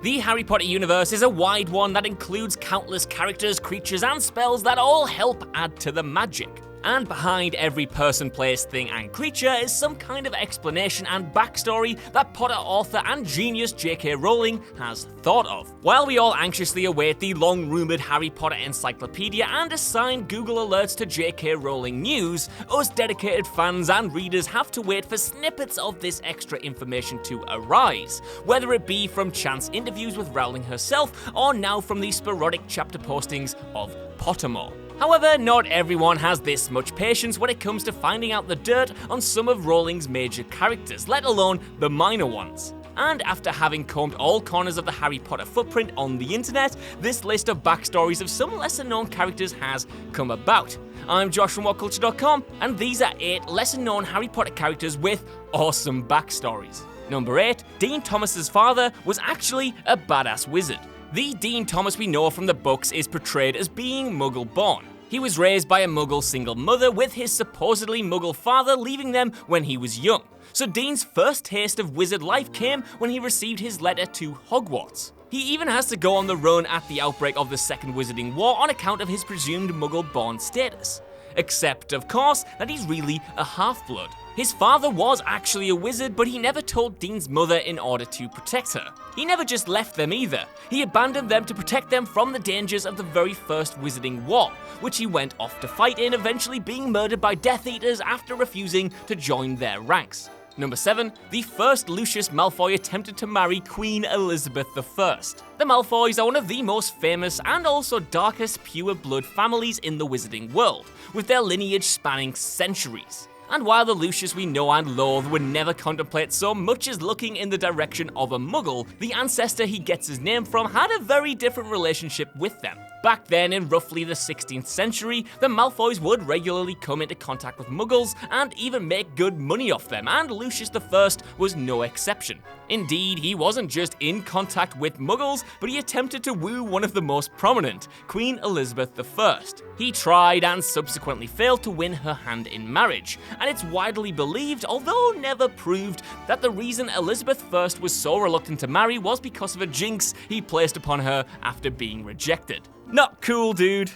The Harry Potter universe is a wide one that includes countless characters, creatures, and spells that all help add to the magic. And behind every person, place, thing, and creature is some kind of explanation and backstory that Potter author and genius J.K. Rowling has thought of. While we all anxiously await the long-rumoured Harry Potter encyclopedia and assign Google alerts to J.K. Rowling news, us dedicated fans and readers have to wait for snippets of this extra information to arise, whether it be from chance interviews with Rowling herself or now from the sporadic chapter postings of Pottermore. However, not everyone has this much patience when it comes to finding out the dirt on some of Rowling's major characters, let alone the minor ones. And after having combed all corners of the Harry Potter footprint on the internet, this list of backstories of some lesser known characters has come about. I'm Josh from WhatCulture.com, and these are 8 lesser known Harry Potter characters with awesome backstories. Number 8, Dean Thomas's father was actually a badass wizard. The Dean Thomas we know from the books is portrayed as being Muggle-born. He was raised by a Muggle single mother, with his supposedly Muggle father leaving them when he was young. So Dean's first taste of wizard life came when he received his letter to Hogwarts. He even has to go on the run at the outbreak of the Second Wizarding War on account of his presumed Muggle-born status. Except, of course, that he's really a half-blood. His father was actually a wizard, but he never told Dean's mother in order to protect her. He never just left them either. He abandoned them to protect them from the dangers of the very first Wizarding War, which he went off to fight in, eventually being murdered by Death Eaters after refusing to join their ranks. Number 7, the first Lucius Malfoy attempted to marry Queen Elizabeth I. The Malfoys are one of the most famous and also darkest pure blood families in the wizarding world, with their lineage spanning centuries. And while the Lucius we know and loathe would never contemplate so much as looking in the direction of a Muggle, the ancestor he gets his name from had a very different relationship with them. Back then, in roughly the 16th century, the Malfoys would regularly come into contact with Muggles and even make good money off them, and Lucius I was no exception. Indeed, he wasn't just in contact with Muggles, but he attempted to woo one of the most prominent, Queen Elizabeth I. He tried and subsequently failed to win her hand in marriage, and it's widely believed, although never proved, that the reason Elizabeth I was so reluctant to marry was because of a jinx he placed upon her after being rejected. Not cool, dude.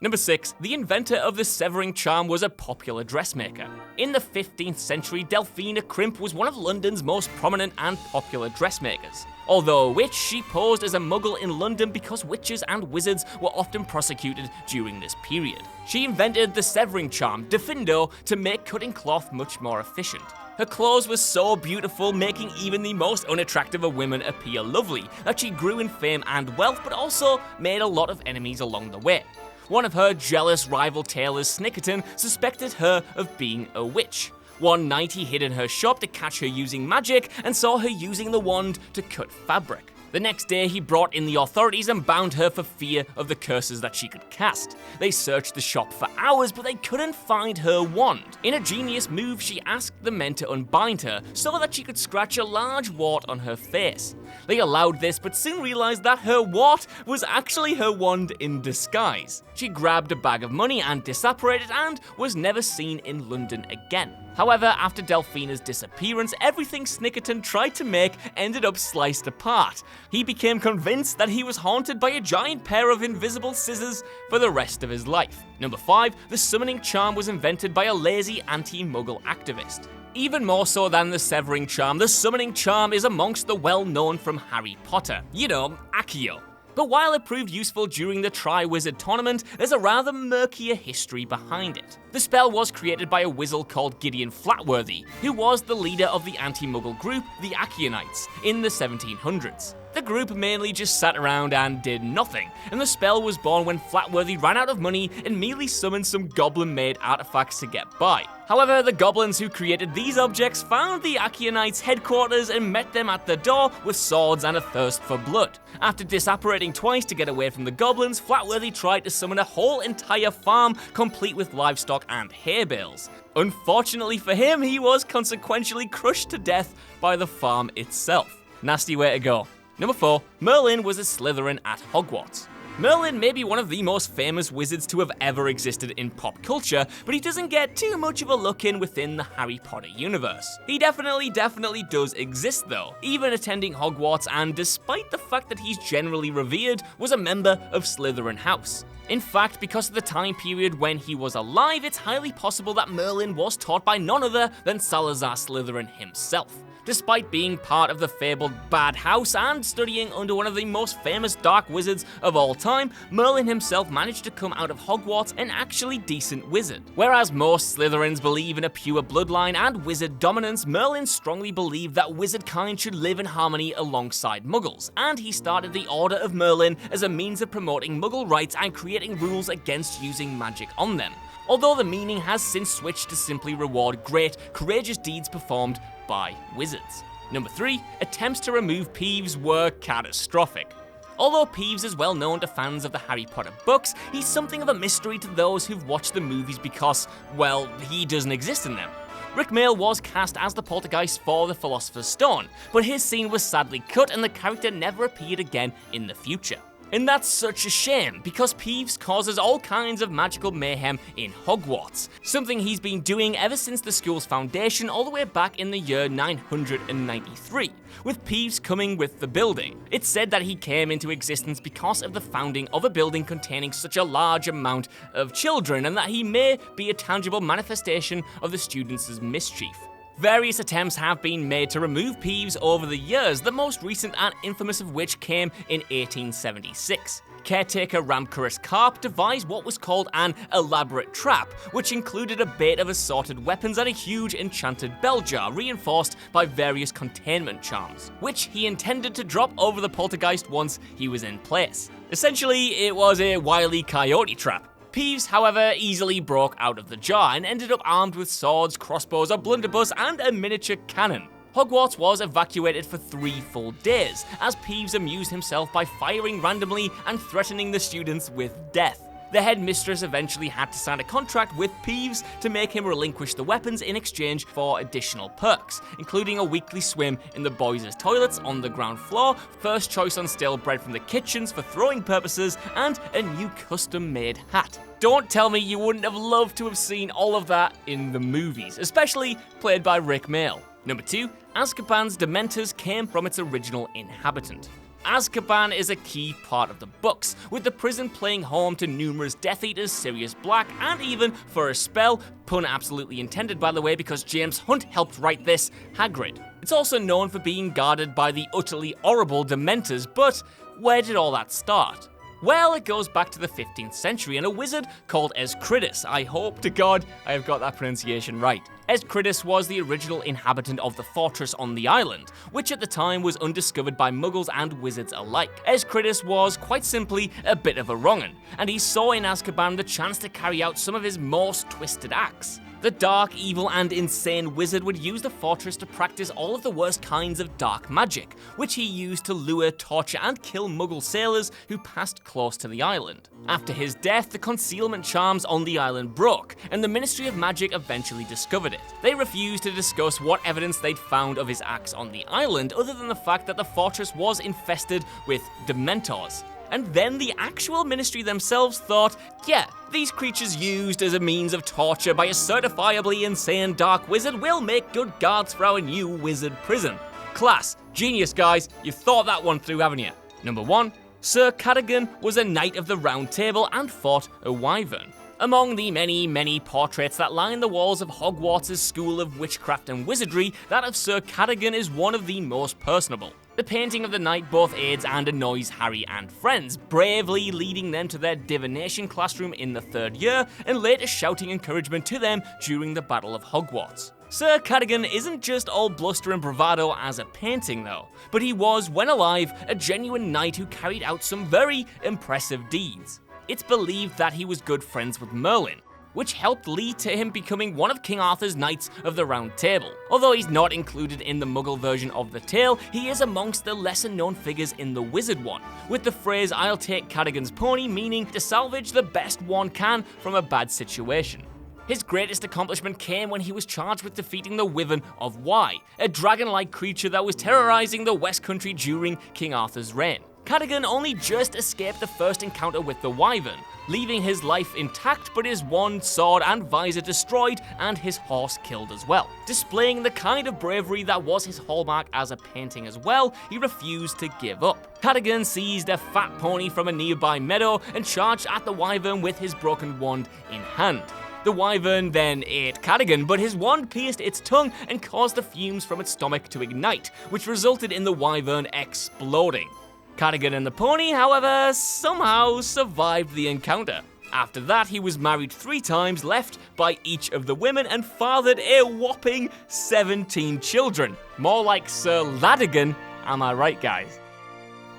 Number 6, the inventor of the severing charm was a popular dressmaker. In the 15th century, Delphina Crimp was one of London's most prominent and popular dressmakers. Although a witch, she posed as a Muggle in London because witches and wizards were often prosecuted during this period. She invented the severing charm, Defindo, to make cutting cloth much more efficient. Her clothes were so beautiful, making even the most unattractive of women appear lovely, that she grew in fame and wealth, but also made a lot of enemies along the way. One of her jealous rival tailors, Snickerton, suspected her of being a witch. One night he hid in her shop to catch her using magic and saw her using the wand to cut fabric. The next day he brought in the authorities and bound her for fear of the curses that she could cast. They searched the shop for hours, but they couldn't find her wand. In a genius move, she asked the men to unbind her so that she could scratch a large wart on her face. They allowed this, but soon realized that her wart was actually her wand in disguise. She grabbed a bag of money and disapparated and was never seen in London again. However, after Delphina's disappearance, everything Snickerton tried to make ended up sliced apart. He became convinced that he was haunted by a giant pair of invisible scissors for the rest of his life. Number 5, the summoning charm was invented by a lazy anti-Muggle activist. Even more so than the severing charm, the summoning charm is amongst the well-known from Harry Potter. You know, Accio. But while it proved useful during the Tri-Wizard tournament, there's a rather murkier history behind it. The spell was created by a wizard called Gideon Flatworthy, who was the leader of the anti-Muggle group, the Accionites, in the 1700s. The group mainly just sat around and did nothing, and the spell was born when Flatworthy ran out of money and merely summoned some goblin-made artifacts to get by. However, the goblins who created these objects found the Accionites' headquarters and met them at the door with swords and a thirst for blood. After disapparating twice to get away from the goblins, Flatworthy tried to summon a whole entire farm complete with livestock and hay bales. Unfortunately for him, he was consequentially crushed to death by the farm itself. Nasty way to go. Number 4, Merlin was a Slytherin at Hogwarts. Merlin may be one of the most famous wizards to have ever existed in pop culture, but he doesn't get too much of a look in within the Harry Potter universe. He definitely does exist though, even attending Hogwarts, and despite the fact that he's generally revered, was a member of Slytherin House. In fact, because of the time period when he was alive, it's highly possible that Merlin was taught by none other than Salazar Slytherin himself. Despite being part of the fabled Bad House and studying under one of the most famous dark wizards of all time, Merlin himself managed to come out of Hogwarts an actually decent wizard. Whereas most Slytherins believe in a pure bloodline and wizard dominance, Merlin strongly believed that wizard kind should live in harmony alongside Muggles, and he started the Order of Merlin as a means of promoting Muggle rights and creating rules against using magic on them. Although the meaning has since switched to simply reward great, courageous deeds performed by wizards. Number 3, attempts to remove Peeves were catastrophic. Although Peeves is well known to fans of the Harry Potter books, he's something of a mystery to those who've watched the movies because, well, he doesn't exist in them. Rick Mayall was cast as the poltergeist for the Philosopher's Stone, but his scene was sadly cut and the character never appeared again in the future. And that's such a shame, because Peeves causes all kinds of magical mayhem in Hogwarts, something he's been doing ever since the school's foundation all the way back in the year 993, with Peeves coming with the building. It's said that he came into existence because of the founding of a building containing such a large amount of children, and that he may be a tangible manifestation of the students' mischief. Various attempts have been made to remove Peeves over the years, the most recent and infamous of which came in 1876. Caretaker Ramkaris Karp devised what was called an elaborate trap, which included a bait of assorted weapons and a huge enchanted bell jar reinforced by various containment charms, which he intended to drop over the poltergeist once he was in place. Essentially, it was a Wile E. Coyote trap. Peeves, however, easily broke out of the jar and ended up armed with swords, crossbows, a blunderbuss, and a miniature cannon. Hogwarts was evacuated for 3 full days, as Peeves amused himself by firing randomly and threatening the students with death. The headmistress eventually had to sign a contract with Peeves to make him relinquish the weapons in exchange for additional perks, including a weekly swim in the boys' toilets on the ground floor, first choice on stale bread from the kitchens for throwing purposes, and a new custom-made hat. Don't tell me you wouldn't have loved to have seen all of that in the movies, especially played by Rick Mayall. Number 2, AZKABAN'S Dementors came from its original inhabitant. Azkaban is a key part of the books, with the prison playing home to numerous Death Eaters, Sirius Black, and even, for a spell, pun absolutely intended by the way because James Hunt helped write this, Hagrid. It's also known for being guarded by the utterly horrible Dementors, but where did all that start? Well, it goes back to the 15th century and a wizard called Escridus. I hope to God I have got that pronunciation right. Escridus was the original inhabitant of the fortress on the island, which at the time was undiscovered by muggles and wizards alike. Escridus was, quite simply, a bit of a wrong'un, and he saw in Azkaban the chance to carry out some of his most twisted acts. The dark, evil, and insane wizard would use the fortress to practice all of the worst kinds of dark magic, which he used to lure, torture, and kill muggle sailors who passed close to the island. After his death, the concealment charms on the island broke, and the Ministry of Magic eventually discovered it. They refused to discuss what evidence they'd found of his acts on the island, other than the fact that the fortress was infested with Dementors. And then the actual ministry themselves thought, yeah, these creatures used as a means of torture by a certifiably insane dark wizard will make good guards for our new wizard prison. Class, genius guys, you've thought that one through, haven't you? Number 1, Sir Cadogan was a knight of the Round Table and fought a wyvern. Among the many portraits that line the walls of Hogwarts' School of Witchcraft and Wizardry, that of Sir Cadogan is one of the most personable. The painting of the knight both aids and annoys Harry and friends, bravely leading them to their divination classroom in the 3rd year, and later shouting encouragement to them during the Battle of Hogwarts. Sir Cadogan isn't just all bluster and bravado as a painting though, but he was, when alive, a genuine knight who carried out some very impressive deeds. It's believed that he was good friends with Merlin, which helped lead to him becoming one of King Arthur's Knights of the Round Table. Although he's not included in the Muggle version of the tale, he is amongst the lesser known figures in the Wizard one, with the phrase "I'll take Cadogan's pony" meaning to salvage the best one can from a bad situation. His greatest accomplishment came when he was charged with defeating the Wyvern of Wye, a dragon-like creature that was terrorizing the West Country during King Arthur's reign. Cadogan only just escaped the first encounter with the Wyvern, leaving his life intact but his wand, sword and visor destroyed and his horse killed as well. Displaying the kind of bravery that was his hallmark as a painting as well, he refused to give up. Cadogan seized a fat pony from a nearby meadow and charged at the Wyvern with his broken wand in hand. The Wyvern then ate Cadogan, but his wand pierced its tongue and caused the fumes from its stomach to ignite, which resulted in the Wyvern exploding. Cadogan and the pony, however, somehow survived the encounter. After that, he was married 3 times, left by each of the women, and fathered a whopping 17 children. More like Sir Ladigan, am I right, guys?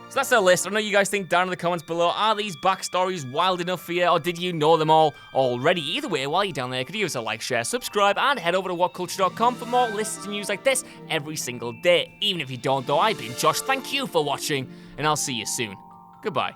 So that's our list. I know you guys think down in the comments below, are these backstories wild enough for you, or did you know them all already? Either way, while you're down there, could you give us a like, share, subscribe, and head over to whatculture.com for more lists and news like this every single day. Even if you don't, though, I've been Josh. Thank you for watching, and I'll see you soon. Goodbye.